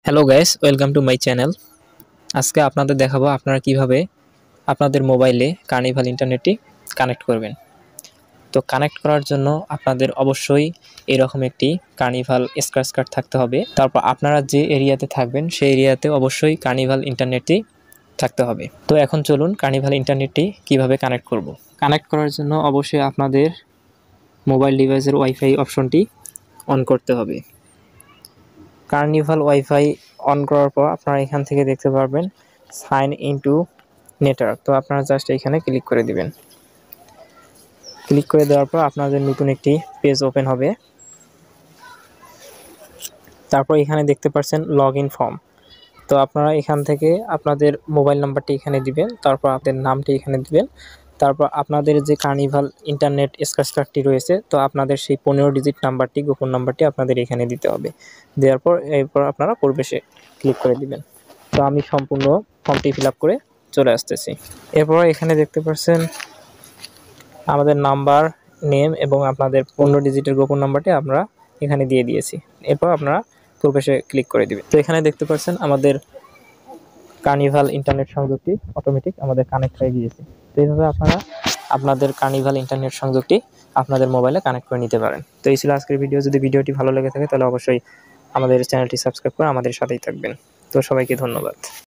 Hello guys, welcome to my channel. আজকে আপনাদের দেখাবো আপনারা কিভাবে আপনাদের মোবাইলে কার্নিভাল ইন্টারনেটটি কানেক্ট করবেন। তো কানেক্ট করার জন্য আপনাদের অবশ্যই এরকম একটি কার্নিভাল স্ক্র্যাচ কার্ড থাকতে হবে। তারপর আপনারা যে এরিয়াতে থাকবেন সেই এরিয়াতে অবশ্যই কার্নিভাল ইন্টারনেটটি থাকতে হবে। তো এখন চলুন কার্নিভাল ইন্টারনেটটি কিভাবে কানেক্ট করব। কানেক্ট করার জন্য অবশ্যই আপনাদের মোবাইল ডিভাইসের ওয়াইফাই অপশনটি অন করতে হবে। কার্নিভাল ওয়াইফাই অন করার পর আপনারা এখান থেকে দেখতে পারবেন সাইন ইনটু নেটওয়ার্ক। তো আপনারা জাস্ট এখানে ক্লিক করে দিবেন। ক্লিক করে দেওয়ার পর আপনাদের নতুন একটি পেজ ওপেন হবে। তারপর এখানে দেখতে পাচ্ছেন লগ ইন ফর্ম। তো আপনারা এখান থেকে আপনাদের মোবাইল নাম্বারটি এখানে দিবেন, তারপর আপনাদের নামটি এখানে দিবেন, তারপর আপনাদের যে কার্নিভাল ইন্টারনেট স্ক্র্যাচ কার্ডটি রয়েছে তো আপনাদের সেই 15 ডিজিট নাম্বারটি, গোপন নাম্বারটি আপনাদের এখানে দিতে হবে। দেওয়ার পর এরপর আপনারা প্রবেশে ক্লিক করে দিবেন। তো আমি সম্পূর্ণ ফর্মটি ফিল আপ করে চলে আসতেছি। এরপর এখানে দেখতে পাচ্ছেন আমাদের নাম্বার, নেম এবং আপনাদের 15 ডিজিটের গোপন নাম্বারটি আমরা এখানে দিয়ে দিয়েছি। এরপর আপনারা প্রবেশে ক্লিক করে দিবেন। তো এখানে দেখতে পাচ্ছেন আমাদের কার্নিভাল ইন্টারনেট সংযোগটি অটোমেটিক আমাদের কানেক্ট হয়ে গিয়েছে। তো এইভাবে আপনারা আপনাদের কার্নিভাল ইন্টারনেট সংযোগটি আপনাদের মোবাইলে কানেক্ট করে নিতে পারেন। তো এই ছিল আজকের ভিডিও। যদি ভিডিওটি ভালো লেগে থাকে তাহলে অবশ্যই আমাদের চ্যানেলটি সাবস্ক্রাইব করে আমাদের সাথেই থাকবেন। তো সবাইকে ধন্যবাদ।